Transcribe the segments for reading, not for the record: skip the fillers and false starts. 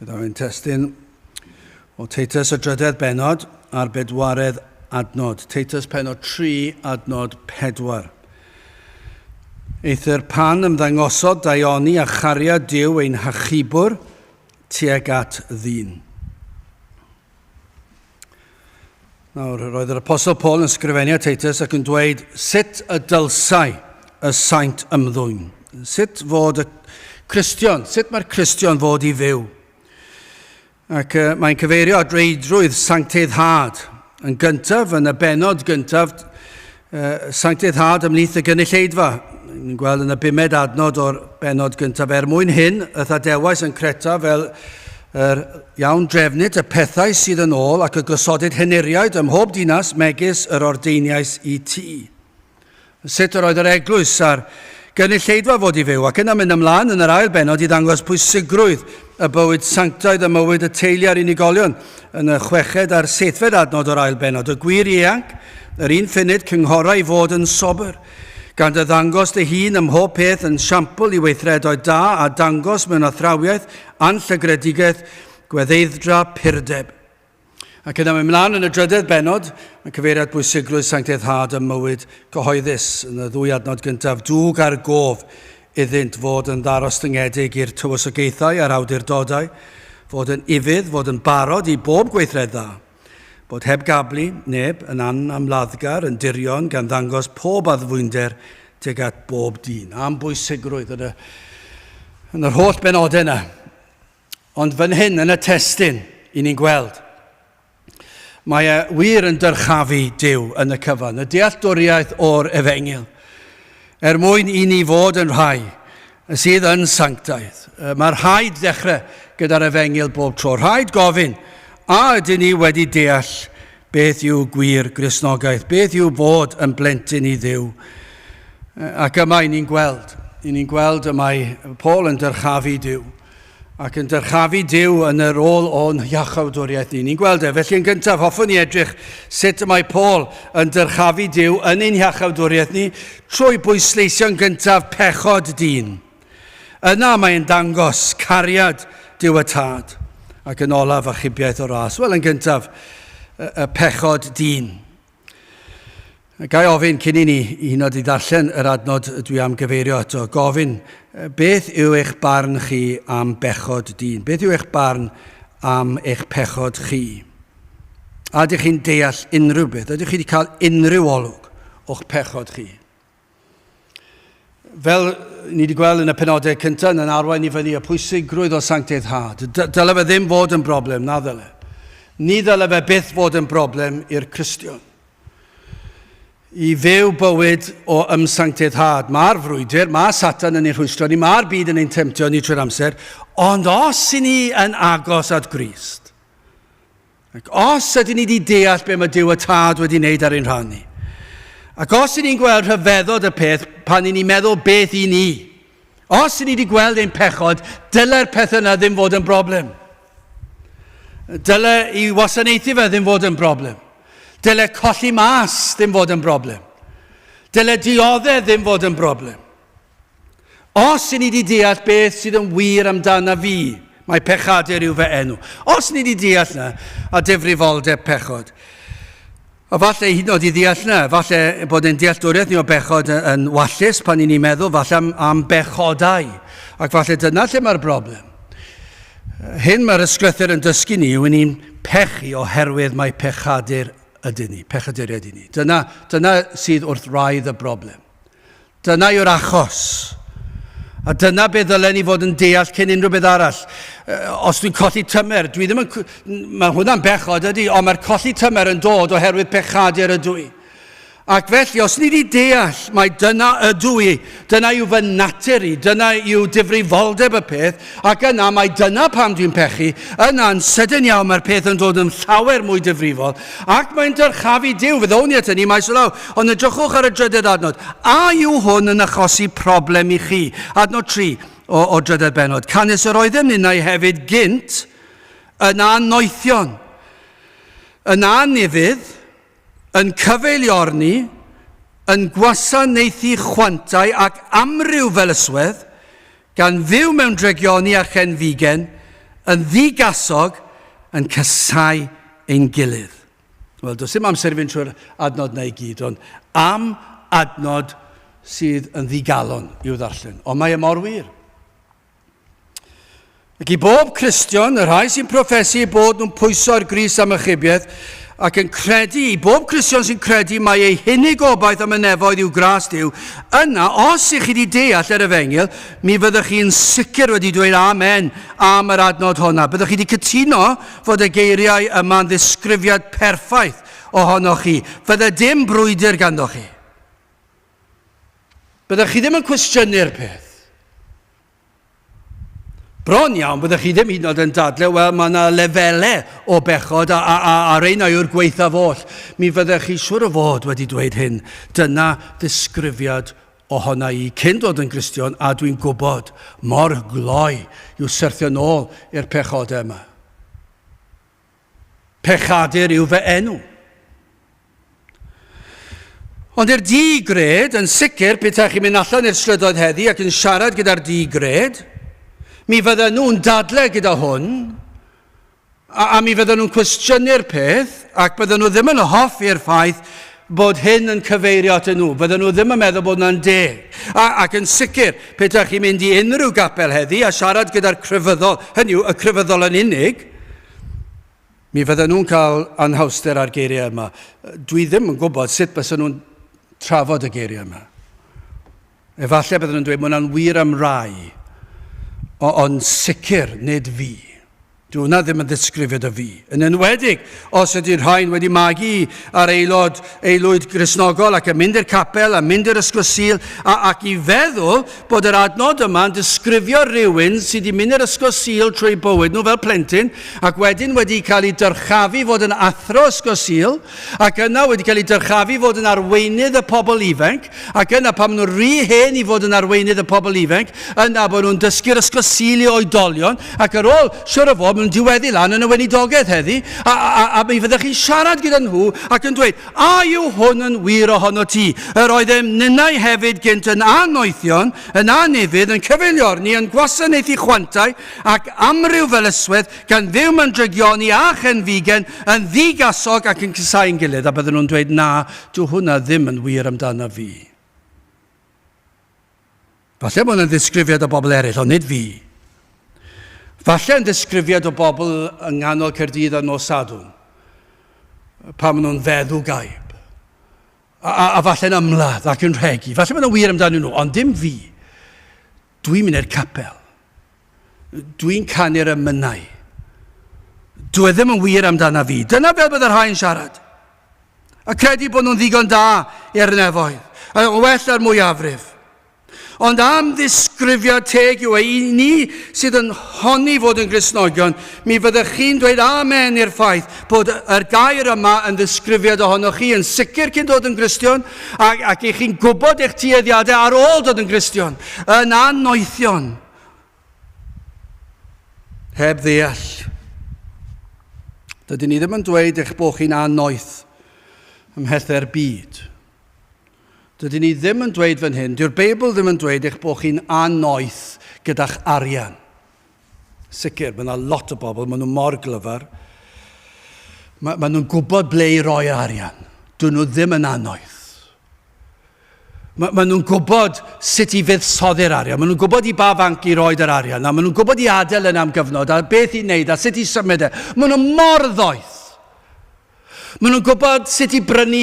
Gyda fi'n testyn o Titus y dryddedd benod a'r bedwaredd adnod. Titus penod 3 adnod 4. Eithir pan ymddangosod daioni a charia Duw ein hachubwr tuag at ddyn. Nawr, roedd yr Apostol Paul yn sgrifennu Titus ac yn dweud sut y dylsai y saint ymddwyn. Sut fod y Cristion, sut mae'r Cristion fod i fyw. Ac mae'n cyfeirio at reidrwydd sancteiddhad. Yn gyntaf, yn y benod gyntaf, sancteiddhad ymlith y gynulleidfa. Ni'n gweld yn y 5 adnod o'r benod gyntaf. Mwyn hyn, y ddadewais yn creta fel iawn drefnid y pethau sydd yn ôl ac y gosodid henuriaid ym mhob dinas megis yr ordeiniais i ti. Sut yr oedd yr eglwys a'r gynulleidfa fod i fyw, ac yna mynd ymlaen yn yr ail benod i ddangos pwysigrwydd y bywyd sanctaidd y mywyd y teulu a'r unigolion yn y 6 a'r 7 adnod o'r ail benod. Y gwir ianc, yr un funud cynghorau i fod yn sobr, gan dy ddangos dy hun ym mhob peth yn siampl i weithredoedd da a dangos mewn athrawiaeth, anllygredigaeth, gweddeiddra purdeb. Ac yna mynd ymlaen yn y dryddedd benod, mae'n cyfeiriad bwysigrwydd sancteiddhad y mywyd cyhoeddus yn y 2 adnod gyntaf. Dŵg ar gof iddynt fod yn ddarostyngedig i'r tywysogaethau a'r awdurdodau, fod yn ifydd, fod yn barod i bob gweithred dda, bod heb gablu neb yn anamladdgar yn dirion gan ddangos pob addfwynder tuag at bob dyn. Am bwysigrwydd yn yr holl benodau yna. Ond fan hyn yn y testyn, i ni'n gweld, mae wir yn dyrchafu Duw yn y cyfan, y dealltwriaeth o'r Efengil. Mwyn i ni fod yn rhai sydd yn sanctaidd. Mae'r rhaid ddechrau gyda'r Efengil bob tro. Rhaid gofyn, a ydyn ni wedi deall beth yw gwir Gristnogaeth, beth yw bod yn blentyn i Dduw. Ac yma i ni'n gweld. I ni'n gweld y mae Paul yn dyrchafu Duw. Ac yn dyrchafu Duw yn yr ôl o'n iachawdwriaeth ni. Ni'n gweld felly yn gyntaf, hoffwn ni edrych sut mae Paul yn dyrchafu Duw yn ein iachawdwriaeth ni trwy bwysleisio'n gyntaf pechod dyn. Yna mae'n dangos cariad Duw y Tad ac yn olaf achubiaeth o ras. Wel, yn gyntaf, y pechod dyn. Gai ofyn cyn i ni hyd i ddarllen yr adnod dwi am gyfeirio ato, gofyn beth yw eich barn chi am bechod dyn? Beth yw eich barn am eich pechod chi? A ydych chi'n deall unrhyw beth? Ydych chi wedi cael unrhyw olwg o'ch pechod chi? Fel ni wedi gweld yn y penodau cyntaf yn arwain i fyny y pwysigrwydd o sancteiddhad. Dyle fe ddim fod yn broblem, na ddyle. Ni ddyle fe byth fod yn broblem i'r Cristion. I fyw bywyd o ymsancteiddhad. Mae'r frwydr, mae Satan yn ei rhwystro ni, mae'r byd yn ein temtio ni trwy'r amser, ond os i ni yn agos at Grist, ac os ydyn ni wedi deall be mae Duw y Tad wedi wneud ar ein rhan ni, ac os i ni'n gweld rhyfeddod y peth pan i ni'n meddwl beth i ni, os i ni wedi gweld ein pechod, dyle'r peth yna ddim fod yn broblem. Dyle i wasanaethu fe ddim fod yn broblem. Dyle colli mas ddim fod yn broblem. Dyle dioddau ddim fod yn broblem. Os i ni wedi deall beth sydd yn wir amdana fi, mae pechadur yw fy enw. Os ni wedi deall na, a difrifoldeb pechod. A falle hyd yn oed i deall na, falle bod yn dealltwriaeth ni o bechod yn wallus pan i ni'n meddwl, falle am bechodau. Ac falle dyna lle mae'r broblem. Hyn mae'r ysglythyr yn dysgu ni yw ni'n pechu oherwydd mae pechadur ydyn ni, pechaduriad i ni. Dyna sydd wrth raidd y broblem. Dyna yw'r achos. A dyna beth ddylen ni fod yn deall cyn unrhyw beth arall. Os dwi'n colli tymer, mae hwnna'n bechod ydy, ond mae'r colli tymer yn dod oherwydd pechadur ydw i. Ac felly, os ni wedi deall, mae dyna ydw i, dyna yw fy natur i, dyna yw difrifoldeb y peth, ac yna mae dyna pam dwi'n pechu, yna'n sydyn iawn mae'r peth yn dod yn llawer mwy difrifol, ac mae'n dyrchafu Duw, fe ddown i at hynny, maes o law, ond edrychwch ar y drydydd adnod, a yw hwn yn achosi problem i chi? Adnod 3 o drydydd benod, canis yr oeddem ninnau hefyd gynt, yna noethion, yna nifydd, yn cyfeiliorni, yn gwasanaethu chwantau ac amryw felyswedd, gan fyw mewn dregioni a chenfigen, yn ddigasog, yn casau ein gilydd. Wel, does dim amser i fynd trwy'r adnod na i gyd, ond am adnod sydd yn ddigalon i'w ddarllen. Ond mae mor wir. Ac i bob Cristion, y rhai sy'n proffesu bod nhw'n pwyso'r grys am ychybiaeth, ac yn credu, i bob Cristion sy'n credu mai ei hunig obaith am y nefoedd i'w gras Duw, yna, os ych chi wedi deall yr Efengyl, mi fyddwch chi'n sicr wedi dweud amen am yr adnod honna. Byddwch chi wedi cytuno fod y geiriau yma'n ddisgrifiad perffaith ohonoch chi. Fydde dim brwydr ganddoch chi. Byddwch chi ddim yn cwestiynu'r peth. Bron iawn, byddwch chi ddim hyd yn oed yn dadlau, wel, mae yna lefelau o bechod a reina yw'r gweithaf oll. Mi fyddwch chi siwr o fod wedi dweud hyn. Dyna ddisgrifiad ohona i cyn dod yn Gristion, a dwi'n gwybod mor gloi i'w syrthio nôl i'r pechodau yma. Pechadur yw fy enw. Ond i'r di-gred, yn sicr, beth chi'n mynd allan i'r strydoedd heddi ac yn siarad gyda'r di-gred, mi fydden nhw'n dadlau gyda hwn, a mi fydden nhw'n cwestiynu'r peth, ac bydden nhw ddim yn hoffi'r ffaith bod hyn yn cyfeirio at nhw. Bydden nhw ddim yn meddwl bod yna'n deg. Ac yn sicr, petai chi'n mynd i unrhyw gapel heddi a siarad gyda'r cryfyddol, hynny yw, y cryfyddol yn unig, mi fydden nhw'n cael anhawster ar geiriau yma. Dwi ddim yn gwybod sut bys nhw'n trafod y geiriau yma. Efallai bydden nhw'n dweud, mae hwnna'n wir am rai. Ond sicr, nid fi. Dwi hwnna ddim yn ddisgrifiad o fi. Yn enwedig, os ydy'r rhain wedi magu ar aelwyd Grisnogol ac yn mynd i'r capel, a mynd i'r ysgol Sul, ac i feddwl bod yr adnod yma'n disgrifio rhywun sydd wedi mynd i'r ysgol Sul trwy bywyd nhw fel plentyn, ac wedyn wedi cael ei dyrchafu fod yn athro ysgol Sul, ac yna wedi cael ei dyrchafu fod yn arweinydd y pobl ifanc, ac yna pam nhw'n rhy hen i fod yn arweinydd y pobl ifanc, yna bod nhw'n dysgu'r ysgol Sul i oedolion, ac ar ôl, siwr o fod, yn diweddu lan yn y weinidogaeth heddi, a mi fyddech chi'n siarad gyda nhw ac yn dweud, a yw hwn yn wir ohono ti? Yr oeddem ninnau hefyd gynt yn anoethion, yn anifydd, yn cyfeiliorni, yn gwasanaethu chwantau, ac amryw fel yswedd, gan ddiw mandrygioni a chenfigen, yn ddigasog ac yn cysau'n gilydd. A bydden nhw'n dweud, na, dyw hwnna ddim yn wir amdano fi. Falle bod yna'n ddisgrifiad o bobl eraill, ond nid fi. Falle yn disgrifiad o bobl yng nghanol Caerdydd a Nos Sadwrn, pan maen nhw'n feddw gaib, a falle'n ymladd ac yn rhegi. Falle maen nhw'n wir amdano nhw, ond dim fi. Dwi'n mynd i'r capel. Dwi'n canu'r ymynau. Dwi ddim yn wir amdano fi. Dyna fel bydd yr rhai'n siarad. A credu bod nhw'n ddigon da i'r nefoedd. A well ar mwyafrif. Ond am ddisgrifiad teg yw i ni sydd yn honni fod yn Gristnogion, mi fyddech chi'n dweud amen i'r ffaith bod yr gair yma yn ddisgrifiad ohonoch chi yn sicr cyn dod yn Gristion, ac i chi'n gwybod eich tueddiadau ar ôl dod yn Gristion, yn anoethion. Heb ddeall. Dydyn ni ddim yn dweud eich bod chi'n anoeth ymhellau'r byd. Dydyn ni ddim yn dweud fan hyn, dyw'r Beibl ddim yn dweud eich bod chi'n anoeth gyda'ch arian. Sicr, mae yna lot o bobl, maen nhw mor glyfar. Maen nhw'n gwybod ble i roi arian. Dyn nhw ddim yn anoeth. Maen nhw'n gwybod sut i fuddsoddi'r arian. Maen nhw'n gwybod i ba fanc i roed yr arian. Maen nhw'n gwybod i adael yn am gyfnod, a beth i wneud, a sut i symud e. Maen nhw'n mor ddoeth. Maen nhw'n gwybod sut i brynu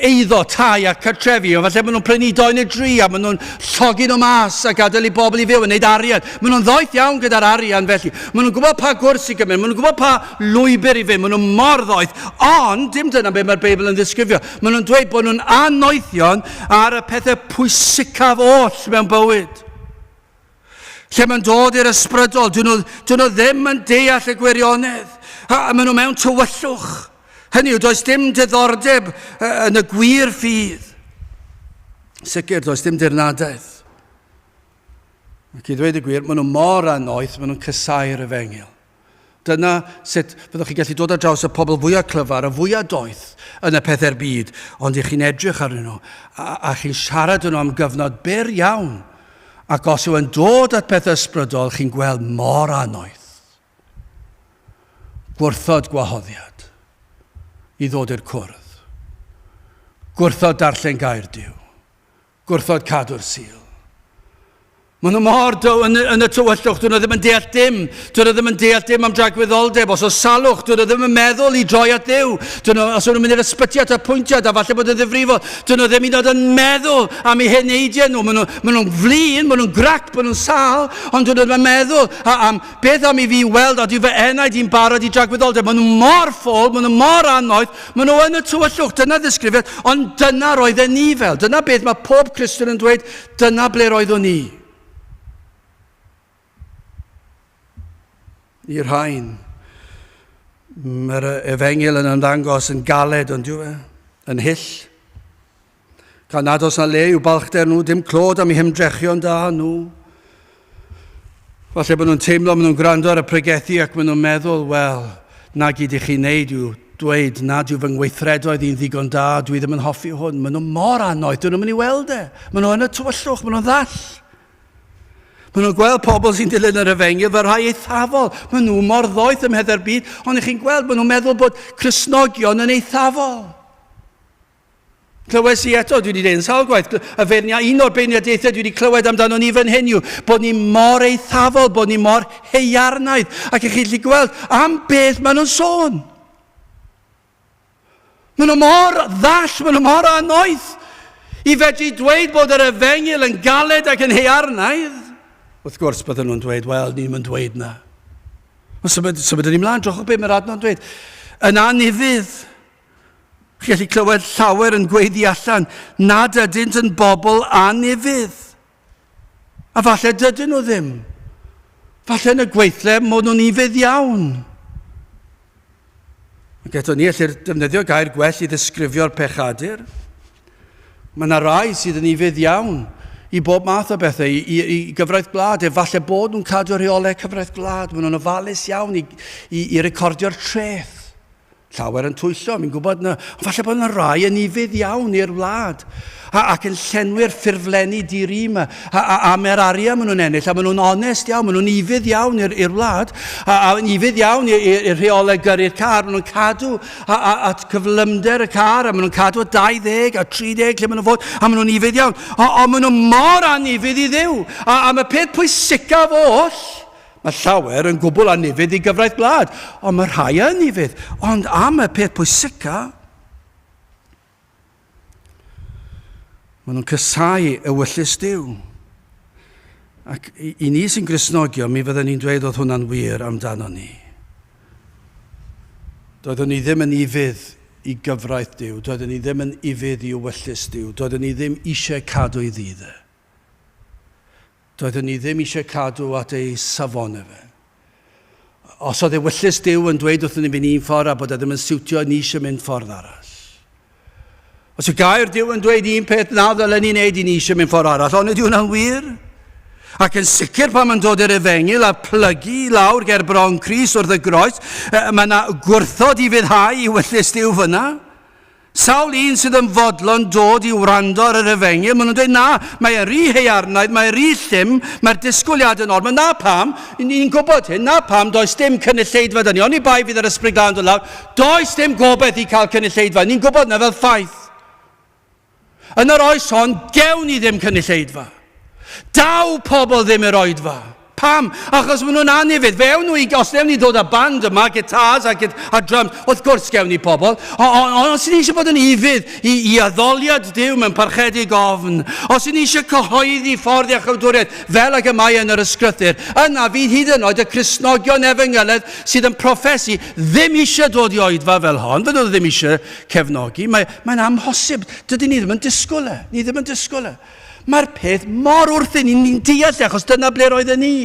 eiddo, tai a cartrefi, o falle maen nhw'n prynu 2 neu 3, a maen nhw'n llogi nhw mas a gadael i bobl i fyw yn neud arian. Maen nhw'n ddoeth iawn gyda'r arian felly. Maen nhw'n gwybod pa gwrs i gymryd, maen nhw'n gwybod pa lwybr i fynd, maen nhw'n mor ddoeth, ond dim dyna beth mae'r Beibl yn ddisgrifio. Maen nhw'n dweud bod nhw'n anoethion ar y pethau pwysicaf oll mewn bywyd. Lle mae'n dod i'r ysbrydol, dyn nhw ddim yn deall y gwirionedd, a maen nhw mewn tywyllwch. Hynny yw, does dim diddordeb yn y gwir ffydd. Sicr, does dim dirnadaeth. Ac i ddweud y gwir, maen nhw mor anoeth, maen nhw'n cysau'r Efengyl. Dyna sut fyddwch chi gallu dod ar draws y pobl fwyaf clyfar, a fwyaf doeth yn y pethau'r byd, ond i chi'n edrych arnyn nhw, a chi'n siarad nhw am gyfnod byr iawn. Ac os yw yn dod at pethau ysbrydol, chi'n gweld mor anoeth. gwrthod gwahoddiad i ddod i'r cwrdd. Gwrthod darllen gair Duw. Gwrthod cadw'r sul. Maen nhw mor yn y tywyllwch, dyn nhw ddim yn deall dim. Dyn nhw ddim yn deall dim am dragwyddoldeb. Os o salwch, dyn nhw ddim yn meddwl i droi at Dduw. Os nhw'n mynd i'r ysbytiad a pwyntiad, a falle bod yn ddifrifol, dyn nhw ddim yn meddwl am eu heneidiau nhw. Maen nhw'n flin, maen nhw'n grac, maen nhw'n sal, ond dyn nhw ddim yn meddwl am beth am i fi weld a dwi fy enaid i'n barod i dragwyddoldeb. Maen nhw mor ffôl, maen nhw mor anoeth, maen nhw yn y tywyllwch, dyna ddisgrifiad, ond dyna roedden ni fel. Dyna beth mae pob Cristion yn dweud, dyna ble roeddwn ni. I'r rhain, mae'r efengil yn ymddangos yn galed, ond yw e, yn hyll. Gan nad oes na le i'w balchder nhw, dim clod am eu hymdrechion da nhw. Falle bod nhw'n teimlo, maen nhw'n gwrando ar y pregethu ac maen nhw'n meddwl, wel, na gyd i chi wneud yw dweud nad yw fy ngweithredoedd i'n ddigon da, dwi ddim yn hoffi hwn. Maen nhw'n mor anoeth, dyn nhw'n mynd i weld e. Maen nhw yn y tywyllwch, maen nhw'n ddall. Maen nhw'n gweld pobl sy'n dilyn yr efengil fel rhai eithafol. Maen nhw mor ddoeth ym heddau'r byd, ond ych chi'n gweld, maen nhw'n meddwl bod Cristnogion yn eithafol. Clywes i eto, dwi wedi deud yn sawl gwaith, un o'r beirniadaethau dwi wedi clywed amdano ni fan hyn yw, bod ni mor eithafol, bod ni mor heiarnaidd, ac ych chi'n gweld am beth maen nhw'n sôn. Maen nhw mor ddall, maen nhw mor anoeth, i fedru dweud bod yr efengil yn galed ac yn heiarnaidd. Wrth gwrs, bydden nhw'n dweud, wel, ni'n mynd dweud na. Symud yn ymlaen, drochwch beth mae'r adno'n dweud. Yn anifydd, chi gallu clywed llawer yn gweiddi allan, nad ydynt yn bobl anifydd. A falle dydyn nhw ddim. Falle yn y gweithle, mod nhw'n ifydd iawn. Ac eto ni allir defnyddio gair gwell i ddisgrifio'r pechadur. Mae yna rai sydd yn ifydd iawn i bob math o bethau, i gyfraith gwlad, efallai bod nhw'n cadw rheolau cyfraith gwlad, maen nhw'n ofalus iawn i recordio'r treth. Llawer yn twyllo, mi'n gwybod na, falle bod yna rai yn ifydd iawn i'r wlad, ac yn llenwi'r ffurflenni diri yma, a mae'r arian maen nhw'n ennill, a maen nhw'n onest iawn, maen nhw'n ifydd iawn i'r wlad, a ifydd iawn i'r rheolau gyrru'r car, maen nhw'n cadw at cyflymder y car, a maen nhw'n cadw at 20 a 30 lle maen nhw'n fod, a maen nhw'n ifydd iawn, a maen nhw'n mor anifydd i Dduw, a mae peth pwysicaf oll, mae llawer yn gwbl anifydd i gyfraith gwlad, ond mae rhai anifydd, ond am y peth pwysicaf, maen nhw'n cysau y wyllus Duw. Ac i ni sy'n Gristnogio, mi fydden ni'n dweud oedd hwnna'n wir amdano ni. Doeddwn ni ddim yn ifydd i gyfraith Duw, doeddwn ni ddim yn ifydd i wyllus Duw, doeddwn ni ddim eisiau cadw i ddiddau. Doeddwn ni ddim eisiau cadw at ei safonau fe. Os oedd ei wyllus Duw yn dweud wrthyn ni fynd un ffordd a bod e ddim yn siwtio, ni eisiau mynd ffordd arall. Os y gair Duw yn dweud un peth na ddylen ni'n neud i ni eisiau mynd ffordd arall, ond ydy hwnna'n wir? Ac yn sicr pan mae'n dod i'r efengil a plygu lawr ger bron Cris wrth y groes, mae yna gwrthod i fyddhau i wyllus Duw fyna. Sawl un sydd yn fodlon dod i wrando ar yr efengil, maen nhw'n dweud na, mae'n rhy heiarnaidd, mae'n rhy llym, mae'r disgwyliad yn ormod. Na pam, ni'n gwybod hyn, na pam, does dim cynulleidfa dyn ni. Oni bai fydd yr ysbryd glân dod lawr, does dim gobeith i cael cynulleidfa. Ni'n gwybod na fel ffaith. Yn yr oes hon, gewn ni ddim cynulleidfa. Daw pobl ddim yr oedfa. Pam? Achos maen nhw'n anifydd. Fewn nhw, os newn ni dod â band yma, gitars a drums, wrth gwrs gewn ni pobl. Ond os ni eisiau bod yn ifydd i addoliad Duw mewn parchedig ofn, os ni eisiau cyhoeddi ffordd a chawdwriaeth fel ac y mae yn yr ysgrythyr, yna fydd hyd yn oed y Cristnogion efengyledd sydd yn proffesu ddim eisiau dod i oedfa fel hon, fydden nhw ddim eisiau cefnogi. Mae'n amhosib. Dydyn ni ddim yn disgwyl e. Ni ddim yn disgwyl e. Mae'r peth mor wrth i ni'n deall achos dyna ble roedden ni.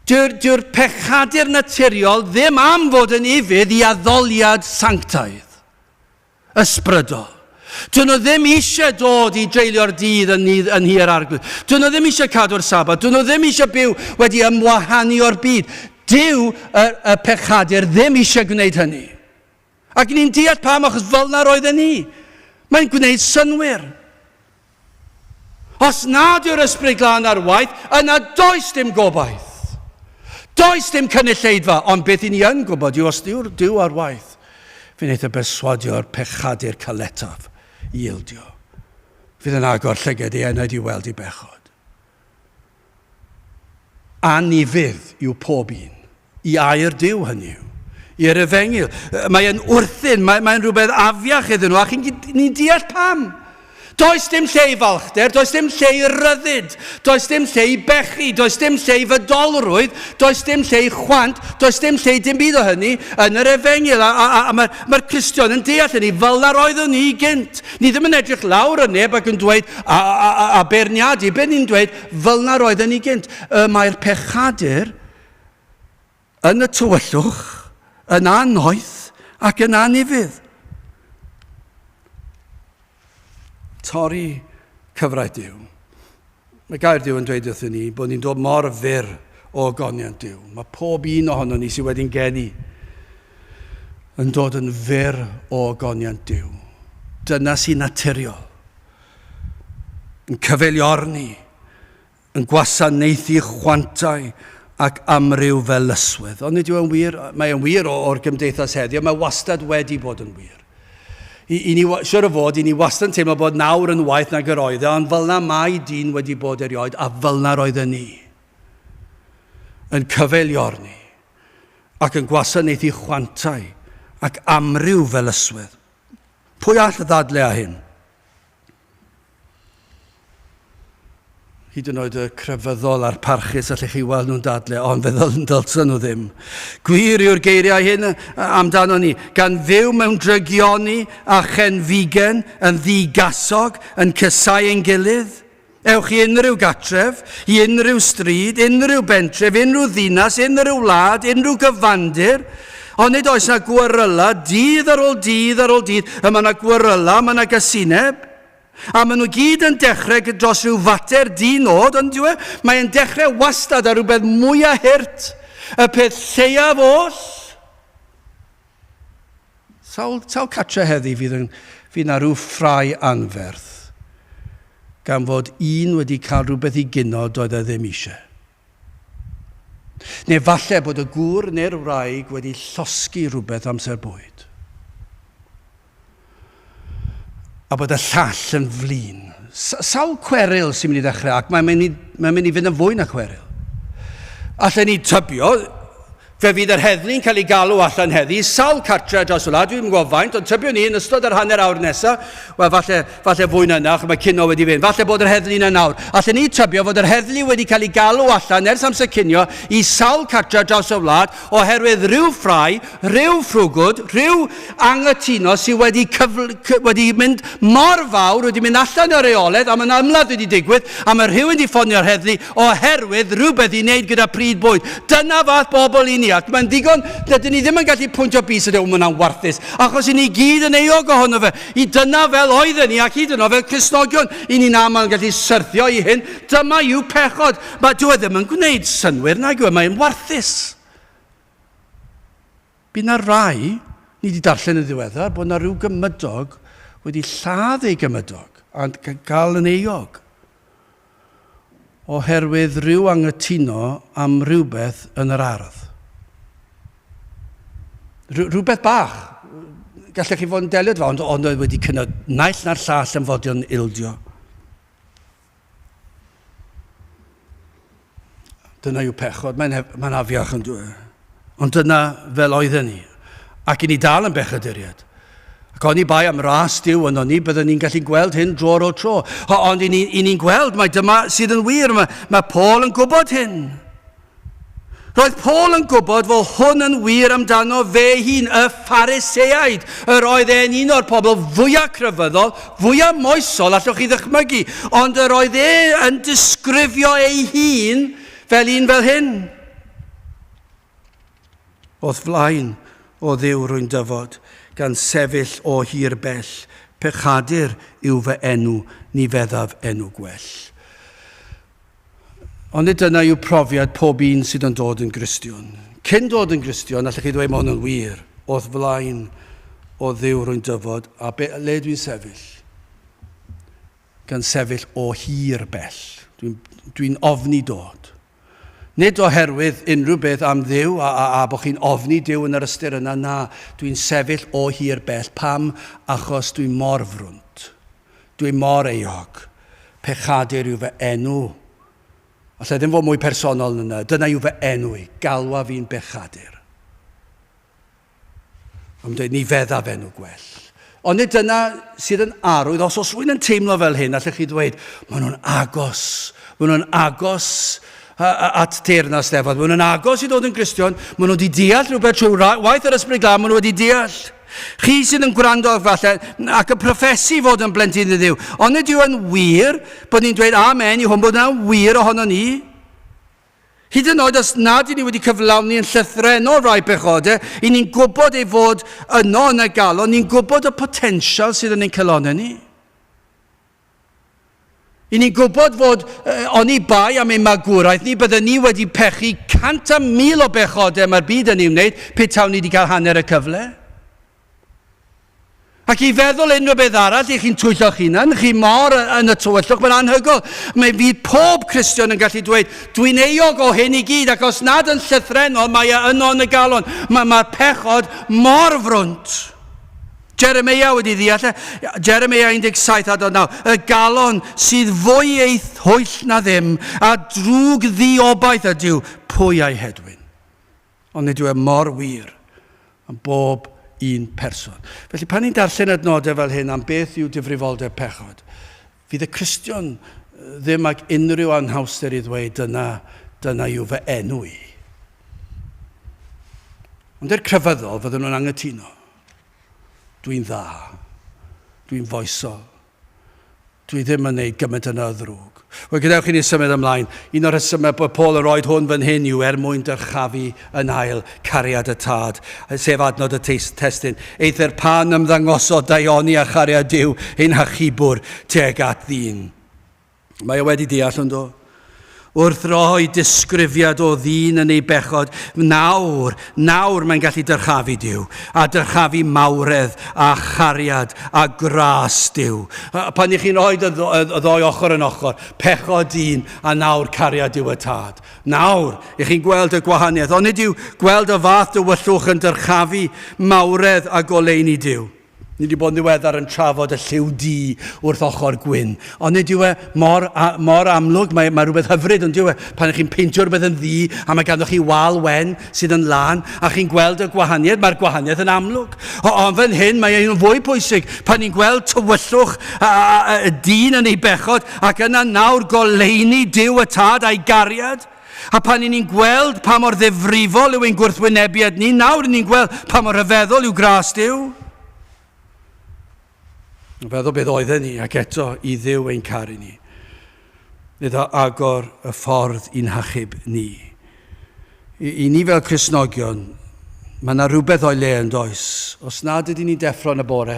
Dyw'r pechadur naturiol ddim am fod yn ifydd i addoliad sanctaidd, ysbrydol. Dyn nhw ddim eisiau dod i dreulio'r dydd yn hir arglwydd. Dyn nhw ddim eisiau cadw'r sabat. Dyn nhw ddim eisiau byw wedi ymwahanu o'r byd. Dyw y pechadur ddim eisiau gwneud hynny. Ac ni'n deall pam achos fel na roedden ni. Mae'n gwneud synwyr. Os nad yw'r ysbryd glân ar waith, yna does dim gobaith. Does dim cynulleidfa, ond beth i ni yn gwybod yw os diw ar waith, fe wneud y berswadio'r pechadur caletaf i ildio. Fydd yn agor llyged i enwyd i weld i bechod. Anifydd yw pob un. I air Duw hynny yw. I'r efengil. Mae'n wrthyn, mae'n rhywbeth afiach iddyn nhw, a ni'n deall pam. Does dim lle i falchder, does dim lle i ryddid, does dim lle i bechu, does dim lle i fydolrwydd, does dim lle i chwant, does dim lle i dim byd o hynny yn yr efengil. A mae'r Cristion yn deall hynny, fel na roeddwn ni gynt. Ni ddim yn edrych lawr yn neb ac yn dweud, a berniadu, be ni'n dweud, fel na roeddwn ni gynt. Mae'r pechadur yn y tywyllwch, yn anoeth ac yn anifydd. Torri cyfraith Duw. Mae gair Duw yn dweud wrthyn ni bod ni'n dod mor fyr o ogoniant Duw. Mae pob un ohono ni sydd wedi'n geni yn dod yn fyr o ogoniant Duw. Dyna sy'n naturiol. Yn cyfeiliorni, yn gwasanaethu chwantau ac amryw fel yswydd. Ond nid yw yn wir, mae'n wir o'r gymdeithas heddiw, mae wastad wedi bod yn wir. Siwr o fod, i ni wastad yn teimlo bod nawr yn waith nag yr oedd, ond fel na mae dyn wedi bod erioed, a fel na roedden ni. Yn cyfeiliorni, ac yn gwasanaethu chwantau, ac amryw fel yswydd. Pwy all y ddadle a hyn? Hyd yn oed y crefyddol a'r parchus allech chi weld nhw'n dadle, ond fe ddylsen nhw ddim. Gwir yw'r geiriau hyn amdano ni, gan fyw mewn drygioni a chenfigen yn ddigasog, yn cysau ein gilydd. Ewch i unrhyw gatref, i unrhyw stryd, unrhyw bentref, unrhyw ddinas, unrhyw wlad, unrhyw gyfandir. Ond nid oes na gweryla, dydd ar ôl dydd ar ôl dydd, y mae na gweryla, mae na gasineb. A maen nhw gyd yn dechrau dros rhyw fater dinod, ond mae'n dechrau wastad ar rhywbeth mwyaf hyrt, y peth lleiaf oll. Sawl catra heddi fydd na rhyw ffrai anferth, gan fod un wedi cael rhywbeth i gynod doedd e ddim eisiau. Neu falle bod y gŵr neu'r wraig wedi llosgu rhywbeth amser bwyd. A bod y llall yn flin. Sawl cweryl sy'n mynd i ddechrau, ac mae'n mynd i fynd yn fwy na cweryl. Allen ni tybio, fe fydd yr heddlu'n cael ei galw allan heddi, sawl cartre dros y wlad, dwi'n gwybod faint, ond tybio ni yn ystod yr hanner awr nesaf, wel falle fwy na nach, mae cynno wedi fynd, falle bod yr heddlu'n yn awr. Allen ni tybio fod yr heddlu wedi cael ei galw allan ers amser cynio i sawl cartre dros y wlad, oherwydd rhyw ffrai, rhyw ffrwgwd, rhyw anghytuno sydd wedi mynd mor fawr, wedi mynd allan o'r reoledd, a mae'n ymladd wedi digwydd, a mae rhywun wedi ffonio'r heddlu oherwydd rhywbeth i wneud gyda pryd bwyd. Dyna fath bobl i ni. Ac mae'n digon, dydyn ni ddim yn gallu pwyntio bys y dew mae'n warthus, achos i ni gyd yn eog ohono fe, i dyna fel oedden ni, ac hyd yn oed fel Cristnogion, i ni'n aml yn gallu syrthio i hyn, dyma yw pechod. Mae dwi ddim yn gwneud synwyr nag yw, mae'n warthus. Bydd na rai, ni wedi darllen y ddiweddar, bod na rhyw gymydog wedi lladd ei gymydog, a cael yn eog, oherwydd rhyw anghytuno am rhywbeth yn yr ardd. Rhywbeth bach, gallech chi fod yn delio fo, ond oedd wedi cynnwyd naill na'r llall yn fodio'n ildio. Dyna yw pechod, mae'n afiach yn dweud. Ond dyna fel oedden ni, ac i ni dal yn bechaduriad. Ac o'n i bai am ras Duw yno ni, byddwn ni'n gallu gweld hyn dro o tro. Ond i ni'n gweld, mae dyma sydd yn wir, mae Paul yn gwybod hyn. Roedd Paul yn gwybod fod hwn yn wir amdano fe hun, y Phariseaid, yr oedd e'n un o'r pobl fwyaf crefyddol, fwyaf moesol, allwch chi ddychmygu, ond yr oedd e'n disgrifio ei hun fel un fel hyn. Oedd flaen o Dduw rwy'n dyfod, gan sefyll o hir bell, pechadur yw fy enw, ni feddaf enw gwell. Ond dyna yw profiad pob un sydd yn dod yn Gristion. Cyn dod yn Gristion, allwch chi ddweud mae hwn yn wir, oedd flaen o Dduw rwy'n dyfod, a le dwi'n sefyll? Gan sefyll o hir bell. Dwi'n ofni dod. Nid oherwydd unrhyw beth am Dduw a bod chi'n ofni Dduw yn yr ystyr yna, na, dwi'n sefyll o hir bell. Pam? Achos dwi'n mor frwnt. Dwi'n mor eog. Pechadur yw fy enw. Alla ddim fod mwy personol yna. Dyna yw fy enw i. Galwa fi'n bechadur. Am dweud, ni feddaf enw gwell. Ond nid dyna sydd yn arwydd. Os rwy'n yn teimlo fel hyn, allech chi dweud, maen nhw'n agos. Maen nhw'n agos at teyrnas Steffan. Maen nhw'n agos i ddod yn Gristion. Maen nhw wedi deall rhywbeth trwy waith yr ysbryd glân. Maen nhw wedi deall. Chi sydd yn gwrando falle ac yn proffesu fod yn blentyn i Dduw. Ond nid yw yn wir bod ni'n dweud amen i hwn bod yna'n wir ohono ni. Hyd yn oed os nad i ni wedi cyflawni yn llythrenol rai pechodau, i ni'n gwybod ei fod yno yn y galon, ni'n gwybod y potensial sydd yn ein celonau ni. I ni'n gwybod fod oni bai am ein magwraeth ni, byddwn ni wedi pechu 100,000 o bechodau mae'r byd yn ei wneud, pe taw ni wedi cael hanner y cyfle. Ac i feddwl unrhyw beth arall, i chi'n twyllo'ch hunan, chi mor yn y tywyllwch, mae'n anhygol. Mae fydd pob Cristion yn gallu dweud, dwi'n eog o hyn i gyd, ac os nad yn llythrenol, mae yno yn y galon. Mae'r pechod mor frwnt. Jeremia wedi ddeall, Jeremia 17 a 9, y galon sydd fwy ei hwyll na ddim, a drwg ddiobaith ydyw, pwy a'i hedwyn. Ond nid yw e mor wir am bob un person. Felly pan ni'n darllen adnodau fel hyn am beth yw difrifoldeb pechod, fydd y Cristion ddim ag unrhyw anhawster i ddweud dyna yw fy enw i. Ond i'r crefyddol fydden nhw'n anghytuno. Dwi'n dda, dwi'n foesol, dwi ddim yn gwneud gymaint yna o ddrwg. Wel, gadewch i ni symud ymlaen. Un o'r rhesymau bod Paul yn rhoi hwn fan hyn yw mwyn dyrchafu yn ail cariad y tad, sef adnod y testyn. Eithir pan ymddangosod daioni a chariad Duw ein hachubwr teg at ddyn. Mae o wedi deall yn dod. Wrth roi disgrifiad o ddyn yn ei bechod, nawr mae'n gallu dyrchafu Duw, a dyrchafu mawredd, a chariad, a gras Duw. Pan i chi'n rhoi y ddoi ochr yn ochr, pechod dyn, a nawr cariad Duw y tad. Nawr, i chi'n gweld y gwahaniaeth, ond nid yw gweld y fath dywyllwch yn dyrchafu mawredd a goleuni Duw. Ni wedi bod yn ddiweddar yn trafod y lliw di wrth ochr gwyn. Ond nid yw e mor amlwg, mae rhywbeth hyfryd yn diwe. Pan chi'n peintio rhywbeth yn ddi, a mae ganddoch chi wal wen sydd yn lan, a chi'n gweld y gwahaniaeth, mae'r gwahaniaeth yn amlwg. Ond fan hyn, mae e'n fwy pwysig. Pan ni'n gweld tywyllwch y dyn yn ei bechod, ac yna nawr goleuni Duw y tad a'i gariad, a pan ni'n gweld pa mor ddifrifol yw ein gwrthwynebiad ni, nawr ni'n gweld pa mor rhyfeddol yw gras Duw. Feddwl beth oedden ni, ac eto i Dduw ein caru ni. Iddo agor y ffordd i'n hachub ni. I ni fel Cristnogion, mae yna rhywbeth o'i le yn does. Os nad ydyn ni'n deffro yn y bore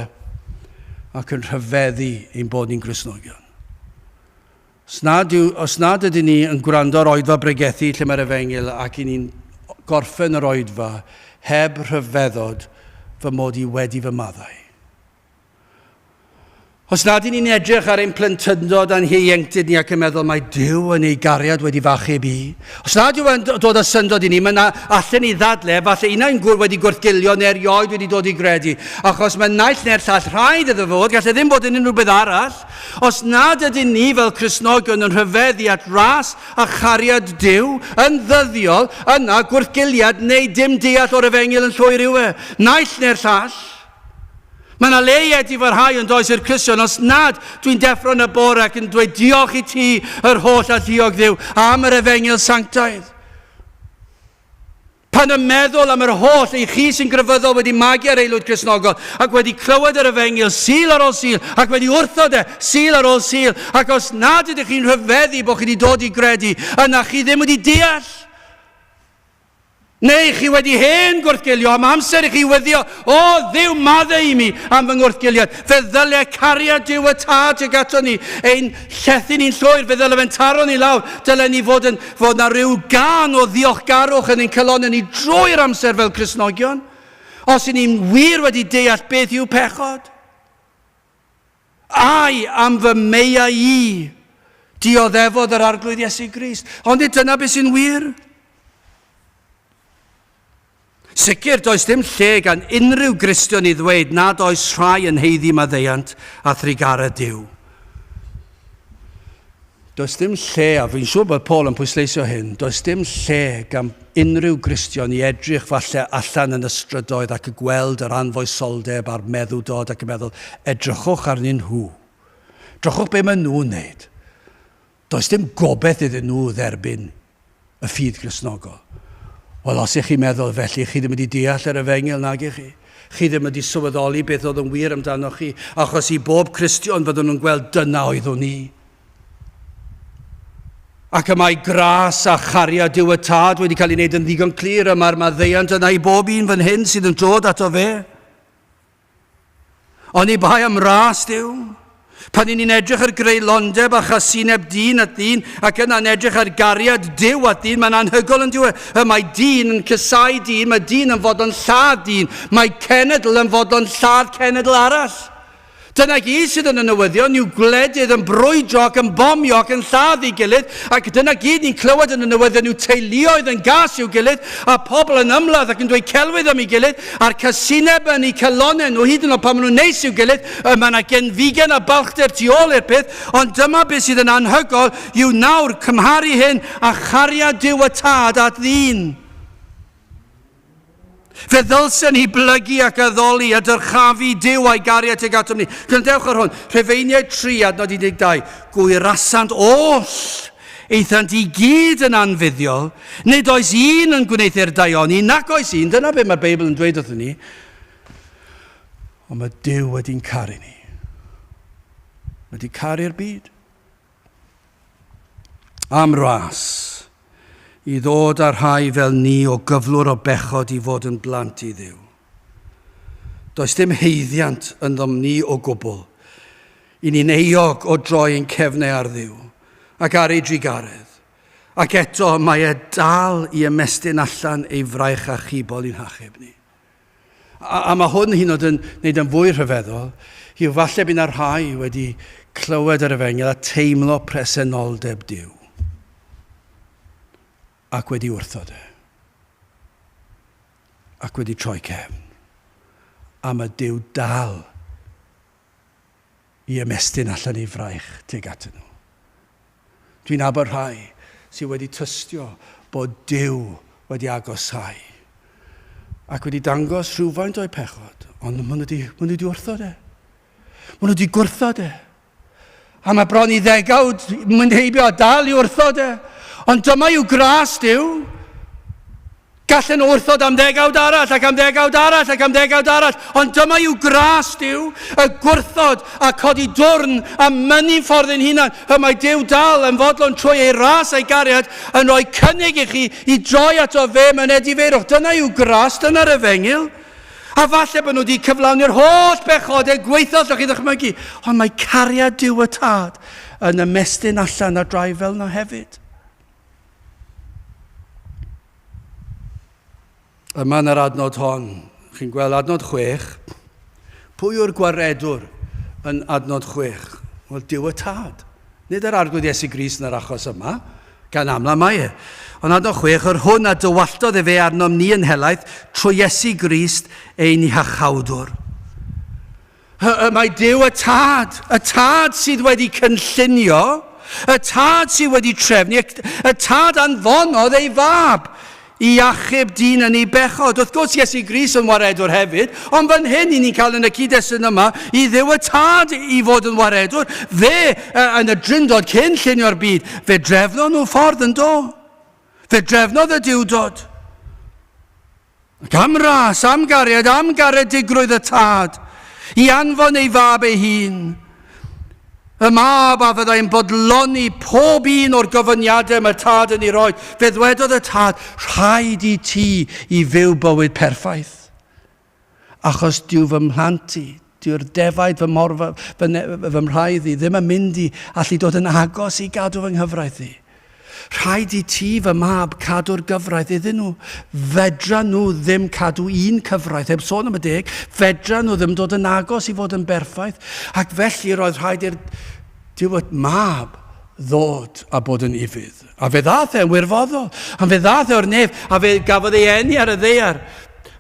ac yn rhyfeddu ein bod ni'n Cristnogion. Os nad ydyn ni yn gwrando ar oedfa bregethu lle mae'r Efengil ac i ni'n gorffen yr oedfa heb rhyfeddod fy mod i wedi fy maddau. Os nad ni'n edrych ar ein plentyndod a'n hieientyd ni ac yn meddwl mae Duw yn ei gariad wedi fachub i. Os nad yw yn dod â syndod i ni, mae yna allan i ddadle, falle unau'n gwrdd wedi gwrthgilio neu'r erioed wedi dod i gredu. Achos mae naill neu'r llall rhaid iddo fod, gallai ddim bod yn unrhyw beth arall. Os nad ydyn ni fel Cristnogion yn rhyfeddu at ras a chariad Duw yn ddyddiol, yna gwrthgiliad neu dim deall o'r Efengil yn llwyr yw e. Naill neu'r llall. Mae yna le i farhau yn does i'r Cristion, os nad dwi'n deffro yn y bore ac yn dweud diolch i ti yr holl a ddiog Dduw am yr Efengil sanctaidd. Pan yn meddwl am yr holl i chi sy'n gryfyddol wedi magu ar aelwyd Cristnogol ac wedi clywed yr Efengil sil ar ôl sil ac wedi wrthod sil ar ôl sil, ac os nad ydych chi'n rhyfeddu bod chi wedi dod i gredu, yna chi ddim wedi deall. Neu chi wedi hen gwrthgilio am amser i chi weddio, o Dduw maddau i mi am fy ngwrthgiliad. Fe ddyle cariad Duw y tad ag ato ni, ein llethu ni'n llwyr, fe ddyle fe'n taro ni lawr. Dyle ni fod na rhyw gan o ddiolchgarwch yn ein calonau ni drwy'r amser fel Cristnogion. Os i ni'n wir wedi deall beth yw pechod. Ai am fy meia i, dioddefodd yr arglwydd Iesu Grist. Ond dyna beth sy'n wir. Sicr, does dim lle gan unrhyw Gristion i ddweud nad oes rhai yn heiddi maddeuant a thrigara Duw. Does dim lle, a fi'n siŵr bod Paul yn pwysleisio hyn, does dim lle gan unrhyw Gristion i edrych falle allan yn ystrydoedd ac y gweld yr anfoesoldeb a'r meddwdod ac yn meddwl, edrychwch arnyn nhw. Drychwch be maen nhw'n wneud. Does dim gobeith iddyn nhw dderbyn y ffydd Gristnogol. Wel, os ych chi'n meddwl felly, chi ddim wedi deall yr efengil nag ych chi. Chi ddim wedi sylweddoli beth oedd yn wir amdano chi, achos i bob Cristion fyddwn nhw'n gweld dyna oeddwn ni. Ac y mae gras a charia Duw y Tad wedi cael ei wneud yn ddigon clir yma'r maddeuant yna i bob un fan hyn sydd yn dod ato fe. Ond i bai am ras Duw, pan ni'n edrych ar greulondeb a chasineb dyn at ddyn ac yna'n edrych ar gariad Duw at ddyn, mae'n anhygol yn diwedd. Mae dyn yn cysau dyn, mae dyn yn fodlon lladd dyn, mae cenedl yn fodlon lladd cenedl arall. Dyna gyd sydd yn y newyddion, yw gwledydd yn brwydro ac yn bomio ac yn lladd ei gilydd, ac dyna gyd ni'n clywed yn y newyddion, yw teuluoedd yn gas i'w gilydd, a pobl yn ymladd ac yn dweud celwydd am ei gilydd, a'r casineb yn ei celonau nhw, hyd yn oed pan maen nhw'n neis i'w gilydd, mae yna genfigen a balchder tu ôl i'r peth, ond dyma beth sydd yn anhygol, yw nawr cymharu hyn a charia Duw y Tad at ddyn. Fe ddylsen ni blygu ac addoli a dyrchafu Duw a'i gariad ag atom ni. Gwrandewch ar hwn, Rhufeiniaid 3 adnod 12, gwirasant oll eithant i gyd yn anfuddiol, nid oes un yn gwneithio'r daioni, nac oes un, dyna beth mae'r Beibl yn dweud wrthyn ni. Ond mae Duw wedi'n caru ni. Wedi caru'r byd. Am ras, i ddod â rhai fel ni o gyflwr o bechod i fod yn blant i Dduw. Does dim heiddiant ynddo ni o gwbl. I ni'n euog o droi ein cefnau ar Dduw ac ar ei drigaredd. Ac eto mae e dal i ymestyn allan ei fraich a chibol i'n hachub ni. A mae hwn hyn oed yn gwneud yn fwy rhyfeddol, yw falle bydd yna rhai wedi clywed yr efengil a teimlo presenoldeb Duw. Ac wedi wrthod e. Ac wedi troi cefn. A mae Duw dal i ymestyn allan ei fraich tuag atyn nhw. Dwi'n abod rhai sydd wedi tystio bod Duw wedi agosau ac wedi dangos rhywfaint o'i pechod, ond maen nhw wedi wrthod e. Maen nhw wedi gwrthod e. A mae bron i ddegawd mynd heibio a dal i wrthod e. Ond dyma yw gras Duw. Gallen wrthod am ddegawd arall ac am ddegawd arall ac am ddegawd arall. Ond dyma yw gras Duw, y gwrthod a codi dwrn a mynnu ffordd yn hunan. Mae Duw dal yn fodlon trwy ei ras a'i gariad yn rhoi cynnig i chi i droi ato fe mewn ediferwch. Dyna yw gras, dyna'r efengil. A falle bod nhw wedi cyflawni'r holl bechodau gweithio allwch chi ddychmygu. Ond mae cariad Duw y Tad yn ymestyn allan ar drai fel yna hefyd. Yma yn yr adnod hon, chi'n gweld adnod 6, pwy yw'r gwaredwr yn adnod 6? Wel, Duw y Tad. Nid yr arglwydd Iesu Grist yn yr achos yma, gan amla mae e. Ond adnod 6, yr hwn a dywaltodd e fe arnom ni yn helaeth trwy Iesu Grist ein hachawdwr. Mae Duw y Tad sydd wedi cynllunio, y Tad sydd wedi trefnu, y Tad anfonodd ei fab i achub dyn yn ei bechod. Wrth gwrs Iesu Grist yn waredwr hefyd, ond fan hyn i ni'n cael yn y cyd-destun yma i Dduw y Tad i fod yn waredwr. Fe yn y dryndod cyn llunio'r byd, fe drefnodd nhw ffordd yn do. Fe drefnodd y diwdod. Ac am ras, am gariad digrwydd y Tad, i anfon ei fab ei hun. Y mab a fyddai'n bodloni pob un o'r gofyniadau mae Tad yn ei roi. Fe ddwedodd y Tad, rhaid i ti i fyw bywyd perffaith. Achos diw fy mhlant i, diw'r defaid fy mrhaedd i, ddim yn mynd i allu dod yn agos i gadw fy nghyfraith i. Rhaid i ti fy mab cadw'r gyfraith iddyn nhw. Fedra nhw ddim cadw un cyfraith, heb sôn am y deg, fedra nhw ddim dod yn agos i fod yn berffaith. Ac felly roedd rhaid i'r Duw y mab ddod a bod yn ifydd. A fe ddath e'n wirfoddol. A fe ddath e o'r nef, a fe gafodd ei eni ar y ddeiar.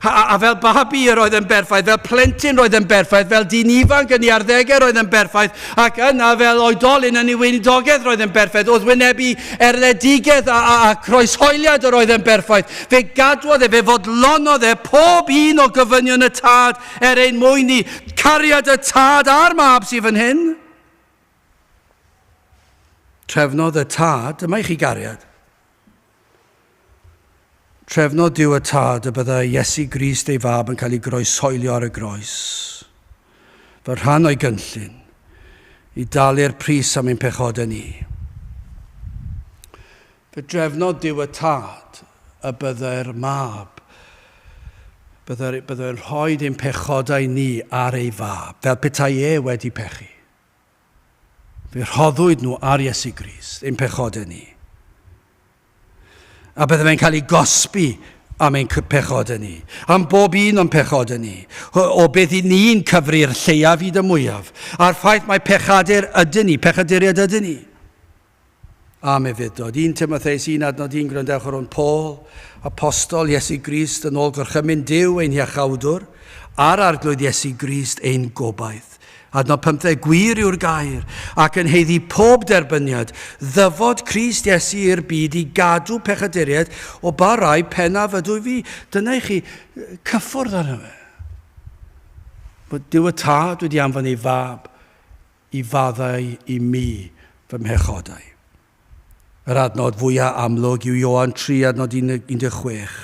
A fel babi roedd yn berffaith, fel plentyn roedd yn berffaith, fel dyn ifanc yn ei arddegau roedd yn berffaith, ac yna fel oedolyn yn ei weinidogaeth roedd yn berffaith, oedd wynebu erledigaeth a croeshoeliad roedd yn berffaith. Fe gadwodd fe fodlonodd pob un o gyfynion y tad ein mwyn i cariad y tad a'r mab sydd fan hyn. Trefnodd y tad, dyma i chi gariad. Trefnodd Duw y tad y byddai Iesu Grist ei fab yn cael ei groeshoelio ar y groes. Fel rhan o'i gynllun, i dalu'r pris am ein pechodau ni. Fe drefnodd Duw y tad y byddai'r mab, byddai'n rhoi ein pechodau ni ar ei fab, fel petai wedi pechu. Fe rhoddwyd nhw ar Iesu Grist, ein pechodau ni. A byddai fe'n cael ei gosbi am ein pechodau ni, am bob un o'n pechodau ni, o beth i ni'n cyfri'r lleiaf i dy mwyaf, a'r ffaith mae pechaduriad ydyn ni. A me fydod, 1 Timotheus 1:1 gwrandewch ar hwn, Paul, apostol Iesu Grist yn ôl gorchymyn Duw ein iachawdwr, a'r arglwydd Iesu Grist ein gobaith. Adnod 15, gwir yw'r gair, ac yn heiddi pob derbyniad, ddyfod Crist Iesu i'r byd i gadw pechaduriaid o barai pennaf ydw i fi. Dyna i chi cyffwrdd arno fe. Bod Duw y tad wedi anfon ei fab i faddau i mi fy mhechodau. Yr adnod fwyaf amlwg yw Ioan 3:16.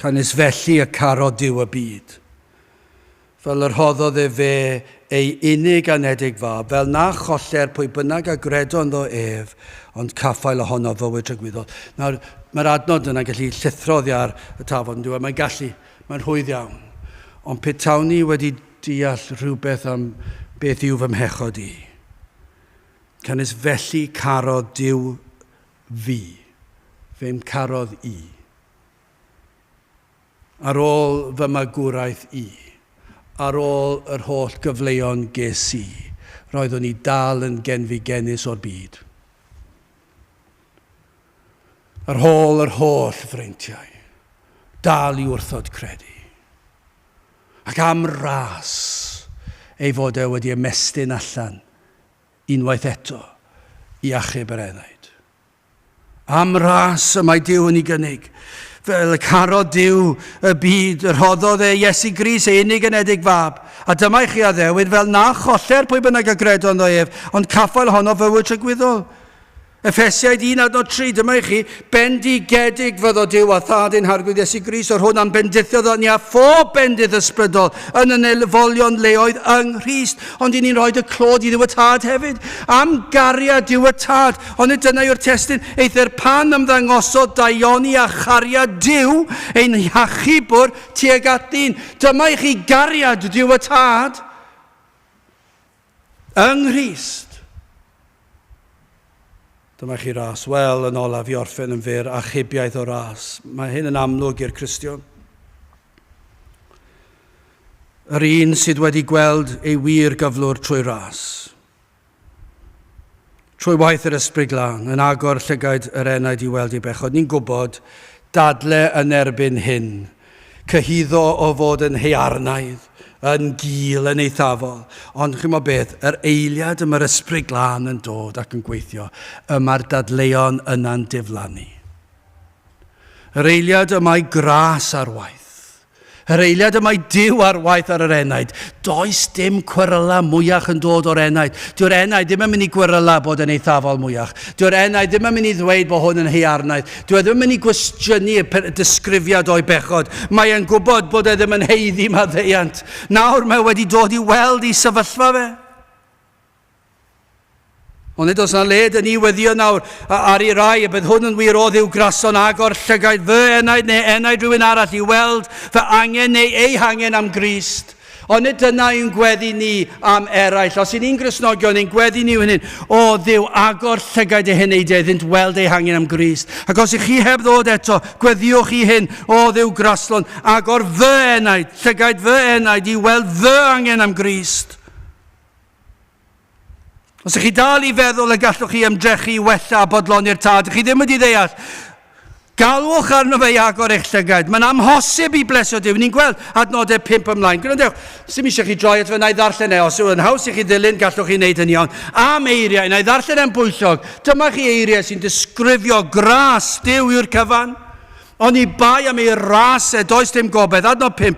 Canis felly y caro Duw y byd. Fel yr hoddodd fe ei unig anedig fab, fel na choller pwy bynnag a gredo ynddo ef, ond caffael ohono fywyd trygwyddol. Nawr, mae'r adnod yna gallu llithroddi ar y tafod, mae'n hwydd iawn. Ond petawn ni wedi deall rhywbeth am beth yw fy mhechod i. Canis felly carodd Duw fi, fe'n carodd i. Ar ôl fy magwraeth i. Ar ôl yr holl gyfleon ges i, roeddwn i dal yn genfigennus o'r byd. Ar ôl yr holl freintiau, dal i wrthod credu. Ac am ras ei fod wedi ymestyn allan unwaith eto i achub yr enaid. Am ras y mae Duw yn ei gynnig. Fel y caro Duw y byd, yr hoddodd Iesu Grist ei unig anedig fab. A dyma i chi addewid fel na choller pwy bynnag a gredo ynddo ef, ond caffael honno fywyd trygwyddol. Effesiaid 1:3, dyma i chi, bendigedig fyddo Duw a thad ein harglwydd Iesu Grist, o'r hwn am bendithiodd ni a phob bendydd ysbrydol yn y nelfolion leoedd yng Nghrist, ond i ni'n rhoi y clod i Duw y tad hefyd, am gariad Duw y tad, ond dyna yw'r testyn, eith'r pan ymddangosodd daioni a chariad Duw ein iachubwr tuag at ddyn. Dyma i chi gariad Duw y tad yng Nghrist. Dyma chi ras, wel yn olaf i orffen yn fyr, achubiaeth o ras. Mae hyn yn amlwg i'r Cristion. Yr un sydd wedi gweld ei wir gyflwr trwy ras. Trwy waith yr ysbryd glân, yn agor llygaid yr enaid i weld ei bechod. Ni'n gwybod dadle yn erbyn hyn, cyhyddo o fod yn hearnaidd, yn gil, yn eithafol. Ond chi'n meddwl beth, yr eiliad yma'r ysbryd glân yn dod ac yn gweithio, yma'r dadleuon yna'n diflannu. Yr eiliad yma'i gras ar waith. Yr eiliad yma'i Duw ar waith ar yr enaid. Does dim cweryla mwyach yn dod o'r enaid. Dyw'r enaid ddim yn mynd i gweryla bod yn eithafol mwyach. Dyw'r enaid ddim yn mynd i ddweud bod hwn yn hearnaidd. Dyw e ddim yn mynd i gwestiynu y disgrifiad o'i bechod. Mae e'n gwybod bod e ddim yn heiddi maddeiant. Nawr mae wedi dod i weld i sefyllfa fe. Ond nid oes yna led yn ei weddio nawr ar ei rai, a bydd hwn yn wir o Dduw grason agor llygaid fy enaid neu enaid rhywun arall i weld fy angen neu ei hangen am Grist. Ond nid dyna yw'n gweddi ni am eraill. Os y'n ni'n Gristnogion, ein gweddi ni hynny, o Dduw agor llygaid ei hynnydd iddynt weld ei hangen am Grist. Ac os ych chi heb ddod eto, gweddiwch chi hyn, o Dduw graslon, agor fy enaid, llygaid fy enaid i weld fy angen am Grist. Os ych chi dal i feddwl y gallwch chi ymdrechu i wella a bodloni'r tad, ych chi ddim wedi ddeall, Galwch arno fe i agor eich llygaid. Mae'n amhosib i blesio Duw. Ni'n gweld adnodau 5 ymlaen. Gwrandewch, sy'n eisiau chi droi at fe, na i ddarllen os yw yn haws i chi ddilyn, gallwch chi wneud yn iawn. Am eiriau, na i ddarllen yn bwyllog. Dyma chi eiriau sy'n disgrifio gras Duw yw'r cyfan. Ond i bai am ei ras does dim gobeith. Adnod 5.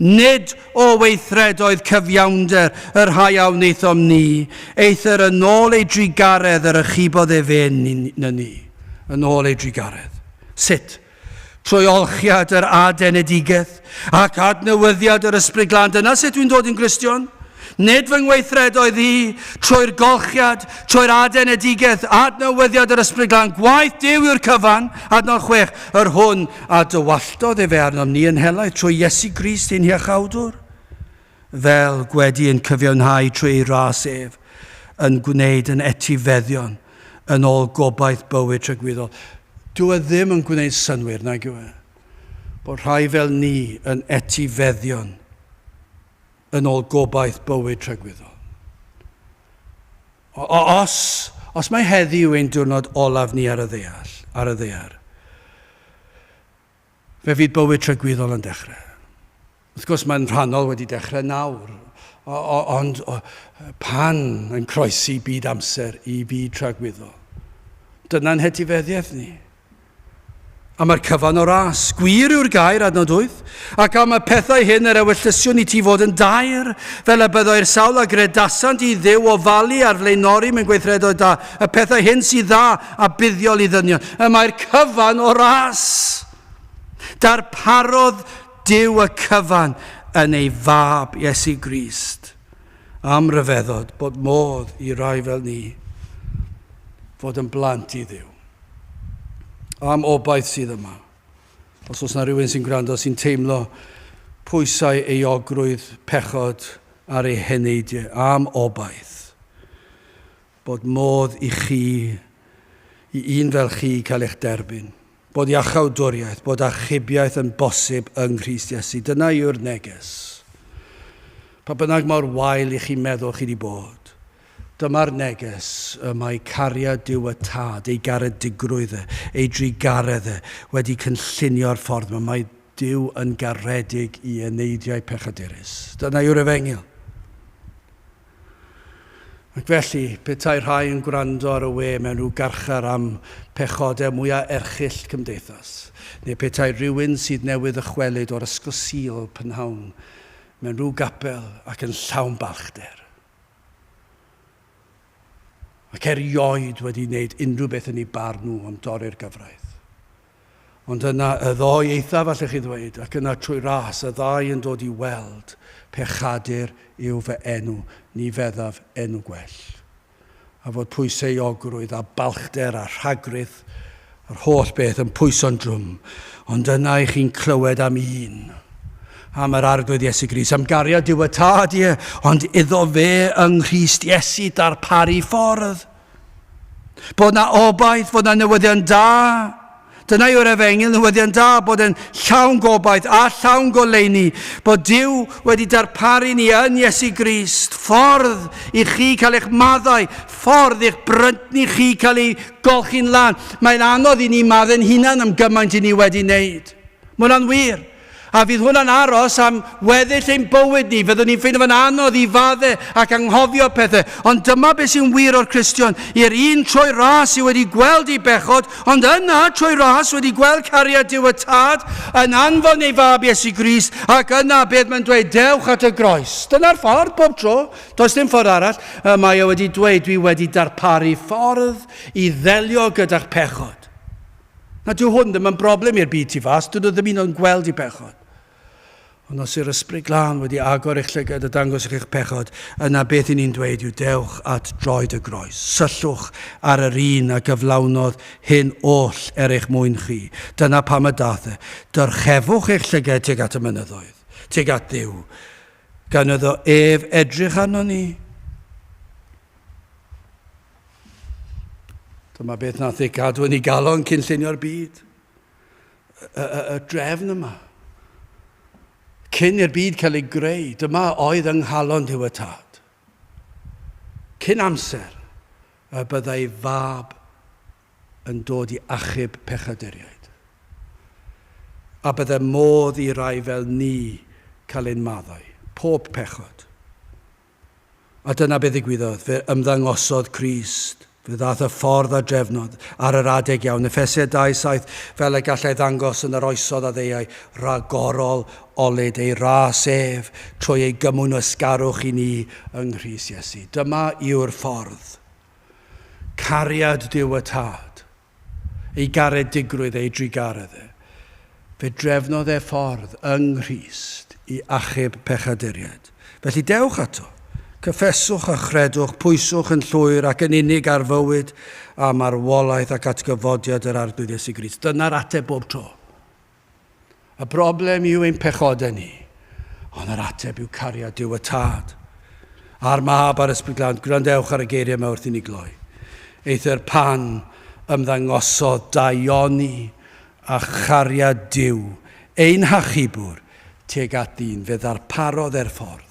Nid o weithredoedd cyfiawnder yr rhai awnaethom ni. Eithir yn ôl ei drigaredd yr ychibodd e fe na ni. Yn ôl ei drigaredd. Sut? Trwy olchiad yr adenedigaeth ac adnewyddiad yr ysbryd glân. Dyna sut dwi'n dod yn Gristion? Nid fy ngweithredoedd i, trwy'r golchiad, trwy'r adenedigaeth, adnewyddiad yr ysbryd glân. Gwaith Duw yw'r cyfan. Adnod 6. Yr hwn a dywalltodd e fe arnom ni yn helaeth trwy Iesu Grist ein hiachawdwr. Fel gwedi yn cyfiawnhau trwy ras ef, yn gwneud yn etifeddion yn ôl gobaith bywyd trygwyddol. Dw e ddim yn gwneud synwyr, nag yw e, bod rhai fel ni yn etifeddion yn ôl gobaith bywyd trygwyddol. Os mae heddiw ein diwrnod olaf ni ar y ddaear, fe fydd bywyd trygwyddol yn dechrau. Wrth gwrs mae'n rhannol wedi dechrau nawr, ond pan yn croesi byd amser i byd trygwyddol. Dyna'n hetifeddiaeth ni. A mae'r cyfan o ras. Gwir yw'r gair, adnod 8. Ac am y pethau hyn yr ewylltysion i ti fod yn dair, fel y byddai'r sawl a gredasant i Dduw ofalu ar flaenori mewn gweithredoedd da. Y pethau hyn sydd dda a buddiol i ddynion. Y mae'r cyfan o ras. Darparodd Duw y cyfan yn ei fab Iesu Grist. Am ryfeddod bod modd i rai fel ni fod yn blant i Dduw. Am obaith sydd yma. Os oes yna rhywun sy'n gwrando sy'n teimlo pwysau euogrwydd pechod ar ei heneidiau. Am obaith. Bod modd i chi, i un fel chi cael eich derbyn. Bod iachawdwriaeth, bod achubiaeth yn bosib yng Nghrist Iesu. Dyna yw'r neges. Pa bynnag mor wael i chi meddwl chi wedi bod. Dyma'r neges y mae cariad Duw y tad, ei garedigrwydd ei drigaredd wedi cynllunio'r ffordd yma. Mae Duw yn garedig i eneidiau pechadurus. Dyna yw'r efengyl. Ac felly, petai rhai yn gwrando ar y we mewn rhyw garchar am pechodau mwyaf erchyll cymdeithas, neu petai rhywun sydd newydd ychwelyd o'r ysgol Sul Prynhawn mewn rhyw gapel ac yn llawn balchder. Ac erioed wedi wneud unrhyw beth yn ei barn nhw am dorri'r gyfraith. Ond yna y ddoi eithaf allech chi ddweud, ac yna trwy ras y ddau yn dod i weld pechadur yw fy enw, ni feddaf enw gwell. A fod pwysau iogrwydd a balchder a rhagrydd, yr holl beth yn pwyso'n drwm. Ond yna i chi'n clywed am un. Am yr arglwydd Iesu Grist, am gariad Duw y tad ie, ond iddo fe yng Nghrist Iesu darparu ffordd. Bod na obaith, bod na newyddion da. Dyna yw'r efengyl, newyddion da, bod yn llawn gobaith a llawn goleuni. Bod Duw wedi darparu ni yn Iesu Grist, ffordd i chi cael eich maddau, ffordd i'ch bryntni chi cael ei golchi'n lan. Mae'n anodd i ni maddau'n hunan am gymaint i ni wedi wneud. Mae hwnna'n wir. A fydd hwnna'n aros am weddill ein bywyd ni. Fyddwn ni'n ffeindio fo'n anodd i faddau ac anghofio pethau. Ond dyma beth sy'n wir o'r Cristion. I'r un trwy ras i wedi gweld i bechod, ond yna trwy ras wedi gweld cariad Duw y tad yn anfon ei fab Iesu Grist, ac yna beth mae'n dweud, dewch at y groes. Dyna'r ffordd bob tro. Does dim ffordd arall. Mae o wedi dweud, dwi wedi darparu ffordd i ddelio gyda'ch pechod. Na dyw hwn ddim yn broblem i'r byd tu fas. Dydw ddim un o'n gweld i bechod. Ond os yw'r ysbryd glân wedi agor eich llygad a dangos eich pechod, yna beth i ni'n dweud yw dewch at droed y groes. Syllwch ar yr un a gyflawnodd hyn oll eich mwyn chi. Dyna pam y dath e. Dyrchefwch eich llygad tuag at y mynyddoedd, tuag at Dduw. Gan iddo ef edrych arno ni. Dyma beth nath ei gadw yn ei galon cyn llunio'r byd. Y drefn yma. Cyn i'r byd cael ei greu, dyma oedd ynghalon Duw y tad. Cyn amser, y byddai fab yn dod i achub pechaduriaid. a bydde modd i rai fel ni cael ein maddau. Pob pechod. A dyna beth ddigwyddodd, fe ymddangosodd Crist. Fe ddath y ffordd a drefnod ar yr adeg iawn. Ephesiaid 2:7, fel y gallai ddangos yn yr oesodd a ddeiau, ragorol olyd ei ras ef, trwy ei gymwn ysgarwch i ni yng Nghrist Iesu. Dyma yw'r ffordd. Cariad Duw y Tad. Ei garedigrwydd, ei drigaredd e. Fe drefnodd e ffordd yng Nghrist i achub pechaduriaid. Felly dewch ato. Cyffeswch a chredwch, pwyswch yn llwyr ac yn unig ar fywyd a marwolaeth ac atgyfodiad yr arglwydd Iesu Grist. Dyna'r ateb bob tro. Y broblem yw ein pechodau ni, ond yr ateb yw cariad Duw y Tad. A'r mab ar ysbryd glân, gwrandewch ar y geiriau yma wrth i ni gloi. Eith'r pan ymddangosodd daioni a chariad Duw, ein hachubwr, tuag at ddyn fe ddarparodd e'r ffordd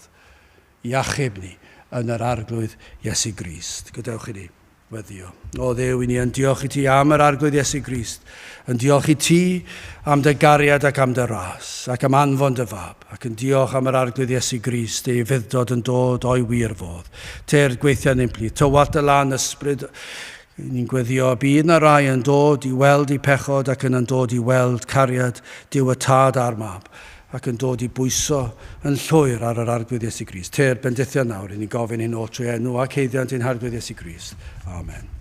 i achub ni yn yr arglwydd Iesu Grist. Gadewch i ni weddio. O Dduw, i ni yn diolch i ti am yr arglwydd Iesu Grist, yn diolch i ti am dy gariad ac am dy ras, ac am anfon dy fab, ac yn diolch am yr arglwydd Iesu Grist, ei fuddod yn dod o'i wir fodd. Te'r gweithiau ni'n plith, tywat y lan ysbryd, ni'n gweddio, bydd na rai yn dod i weld i pechod ac yn dod i weld cariad Duw y Tad a'r mab, ac yn dod i bwyso yn llwyr ar yr arglwydd Iesu Grist. Te'r bendithio nawr, i ni gofyn ein ôl trwy enw ac heiddiant ein arglwydd Iesu Grist. Amen.